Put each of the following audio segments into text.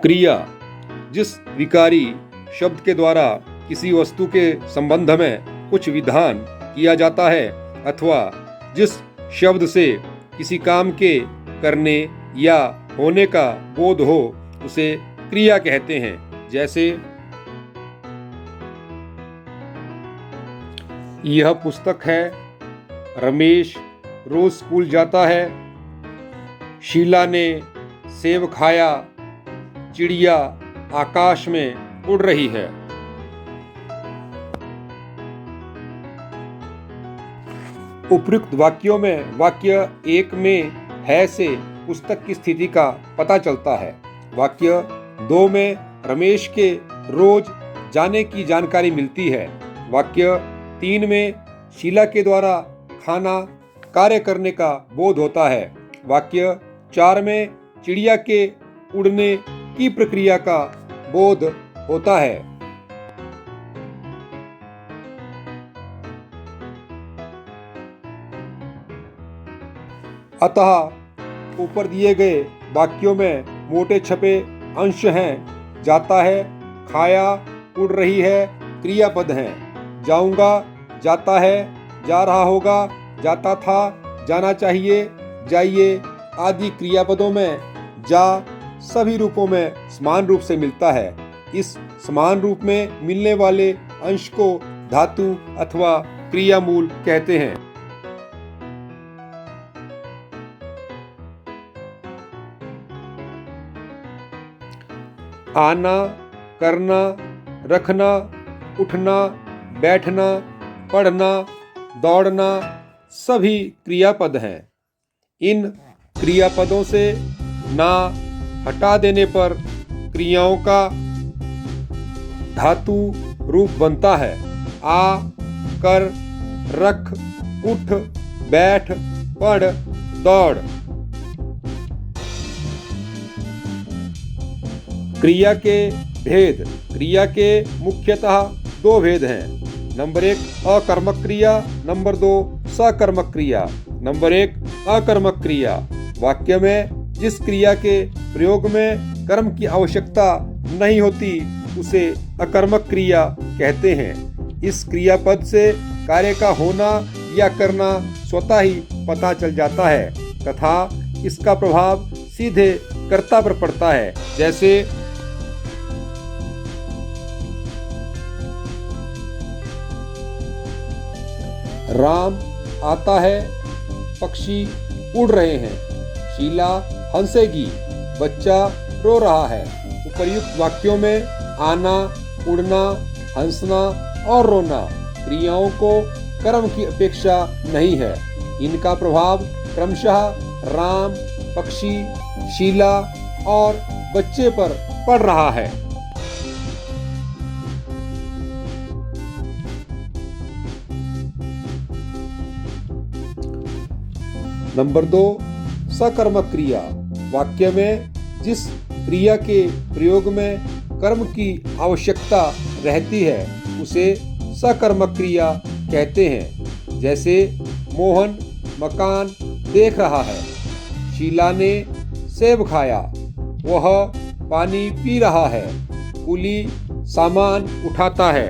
क्रिया जिस विकारी शब्द के द्वारा किसी वस्तु के संबंध में कुछ विधान किया जाता है अथवा जिस शब्द से किसी काम के करने या होने का बोध हो उसे क्रिया कहते हैं। जैसे यह पुस्तक है, रमेश रोज स्कूल जाता है, शीला ने सेब खाया, चिड़िया आकाश में उड़ रही है। उपयुक्त वाक्यों में वाक्य 1 में है से पुस्तक की स्थिति का पता चलता है। वाक्य 2 में रमेश के रोज जाने की जानकारी मिलती है। वाक्य 3 में शीला के द्वारा खाना कार्य करने का बोध होता है। वाक्य 4 में चिड़िया के उड़ने की प्रक्रिया का बोध होता है। अतः ऊपर दिए गए वाक्यों में मोटे छपे अंश हैं। जाता है, खाया, उड़ रही है क्रियापद हैं। जाऊंगा, जाता है, जा रहा होगा, जाता था, जाना चाहिए, जाइए आदि क्रियापदों में जा सभी रूपों में समान रूप से मिलता है। इस समान रूप में मिलने वाले अंश को धातु अथवा क्रियामूल कहते हैं। आना, करना, रखना, उठना, बैठना, पढ़ना, दौड़ना सभी क्रियापद हैं। इन क्रियापदों से ना हटा देने पर क्रियाओं का धातु रूप बनता है। आ, कर, रख, उठ, बैठ, पढ़, दौड़। क्रिया के भेद। क्रिया के मुख्यतः 2 भेद हैं। नंबर 1 अकर्मक क्रिया, नंबर 2 सकर्मक क्रिया। नंबर 1 अकर्मक क्रिया। वाक्य में जिस क्रिया के प्रयोग में कर्म की आवश्यकता नहीं होती उसे अकर्मक क्रिया कहते हैं। इस क्रियापद से कार्य का होना या करना स्वतः ही पता चल जाता है तथा इसका प्रभाव सीधे कर्ता पर पड़ता है। जैसे राम आता है, पक्षी उड़ रहे हैं, शीला हंसेगी, बच्चा रो रहा है। उपर्युक्त वाक्यों में आना, उड़ना, हंसना और रोना क्रियाओं को कर्म की अपेक्षा नहीं है। इनका प्रभाव क्रमशः राम, पक्षी, शीला और बच्चे पर पड़ रहा है। नंबर 2 सकर्मक क्रिया। वाक्य में जिस क्रिया के प्रयोग में कर्म की आवश्यकता रहती है उसे सकर्मक क्रिया कहते हैं। जैसे मोहन मकान देख रहा है, शीला ने सेब खाया, वह पानी पी रहा है, कुली सामान उठाता है।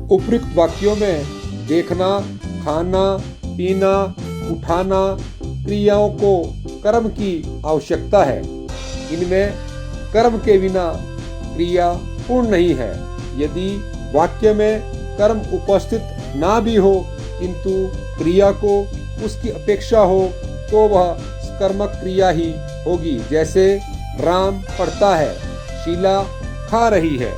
उपयुक्त वाक्यों में देखना, खाना, पीना, उठाना क्रियाओं को कर्म की आवश्यकता है। इनमें कर्म के बिना क्रिया पूर्ण नहीं है। यदि वाक्य में कर्म उपस्थित ना भी हो किंतु क्रिया को उसकी अपेक्षा हो तो वह कर्मक क्रिया ही होगी। जैसे राम पढ़ता है, शीला खा रही है।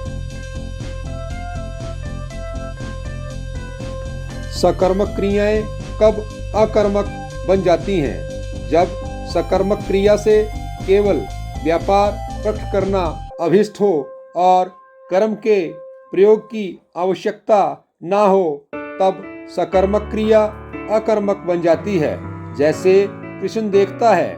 सकर्मक क्रियाएं कब अकर्मक बन जाती हैं? जब सकर्मक क्रिया से केवल व्यापार प्रकट करना अभिष्ट हो और कर्म के प्रयोग की आवश्यकता ना हो तब सकर्मक क्रिया अकर्मक बन जाती है। जैसे कृष्ण देखता है,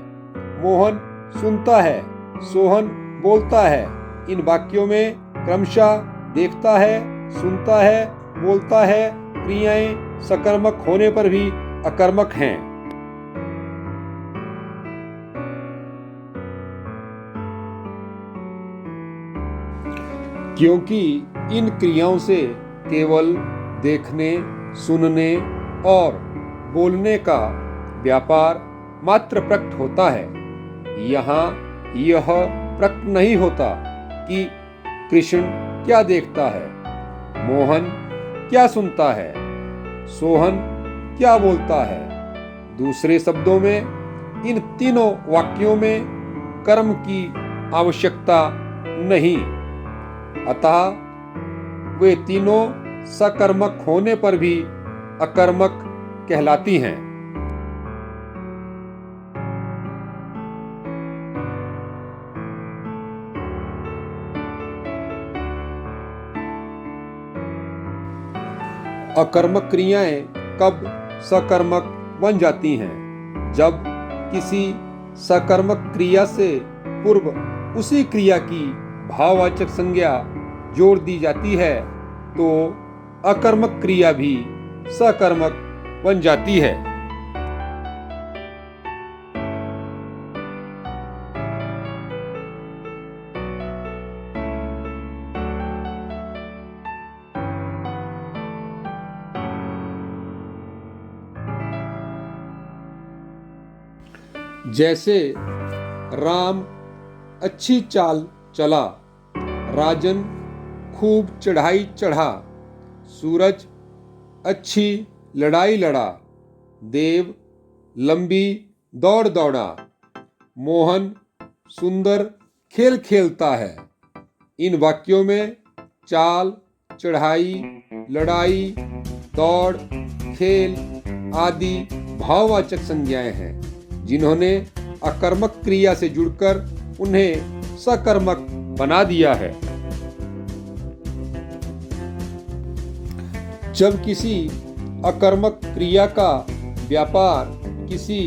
मोहन सुनता है, सोहन बोलता है। इन वाक्यों में क्रमशः देखता है, सुनता है, बोलता है क्रियाएं सकर्मक होने पर भी अकर्मक हैं। क्योंकि इन क्रियाओं से केवल देखने, सुनने और बोलने का व्यापार मात्र प्रकट होता है। यहाँ यह प्रकट नहीं होता कि कृष्ण क्या देखता है, मोहन क्या सुनता है, सोहन क्या बोलता है। दूसरे शब्दों में इन तीनों वाक्यों में कर्म की आवश्यकता नहीं, अतः वे तीनों सकर्मक होने पर भी अकर्मक कहलाती हैं। अकर्मक क्रियाएं कब सकर्मक बन जाती हैं? जब किसी सकर्मक क्रिया से पूर्व उसी क्रिया की भाववाचक संज्ञा जोड़ दी जाती है तो अकर्मक क्रिया भी सकर्मक बन जाती है। जैसे राम अच्छी चाल चला, राजन खूब चढ़ाई चढ़ा, सूरज अच्छी लड़ाई लड़ा, देव लंबी दौड़ दौड़ा, मोहन सुंदर खेल खेलता है। इन वाक्यों में चाल, चढ़ाई, लड़ाई, दौड़, खेल आदि भाववाचक संज्ञाएं हैं जिन्होंने अकर्मक क्रिया से जुड़कर उन्हें सकर्मक बना दिया है। जब किसी अकर्मक क्रिया का व्यापार किसी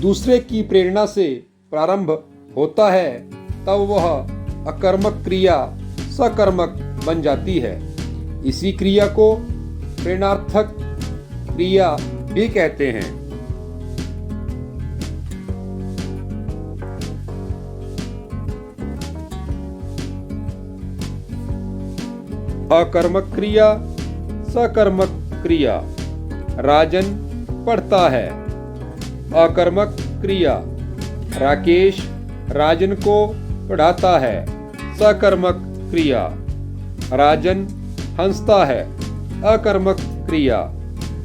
दूसरे की प्रेरणा से प्रारंभ होता है तब वह अकर्मक क्रिया सकर्मक बन जाती है। इसी क्रिया को प्रेरणार्थक क्रिया भी कहते हैं। अकर्मक क्रिया, सकर्मक क्रिया। राजन पढ़ता है। अकर्मक क्रिया, राकेश राजन को पढ़ाता है। सकर्मक क्रिया, राजन हंसता है। अकर्मक क्रिया,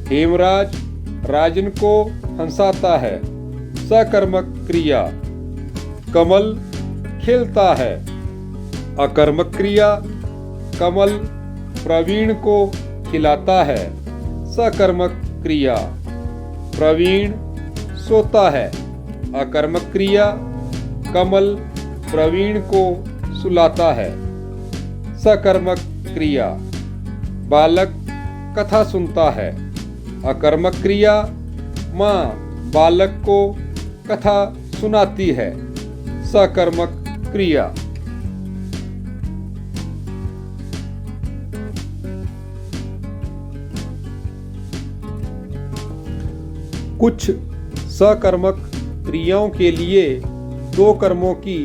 हेमराज राजन को हंसाता है। सकर्मक क्रिया, कमल खेलता है। अकर्मक क्रिया, कमल प्रवीण को खिलाता है। सकर्मक क्रिया, प्रवीण सोता है। अकर्मक क्रिया, कमल प्रवीण को सुलाता है। सकर्मक क्रिया, बालक कथा सुनता है। अकर्मक क्रिया, माँ बालक को कथा सुनाती है। सकर्मक क्रिया। कुछ सकर्मक क्रियाओं के लिए दो कर्मों की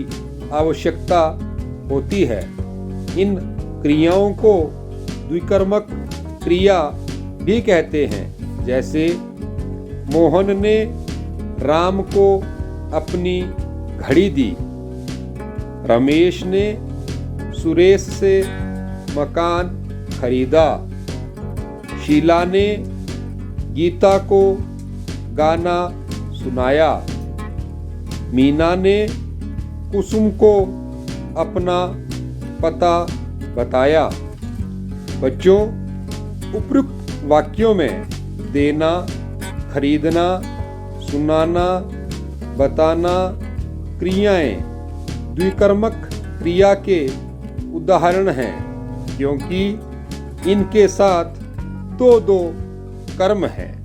आवश्यकता होती है। इन क्रियाओं को द्विकर्मक क्रिया भी कहते हैं। जैसे मोहन ने राम को अपनी घड़ी दी, रमेश ने सुरेश से मकान खरीदा, शीला ने गीता को गाना सुनाया, मीना ने कुसुम को अपना पता बताया। बच्चों, उपयुक्त वाक्यों में देना, खरीदना, सुनाना, बताना क्रियाएं द्विकर्मक क्रिया के उदाहरण हैं क्योंकि इनके साथ दो कर्म हैं।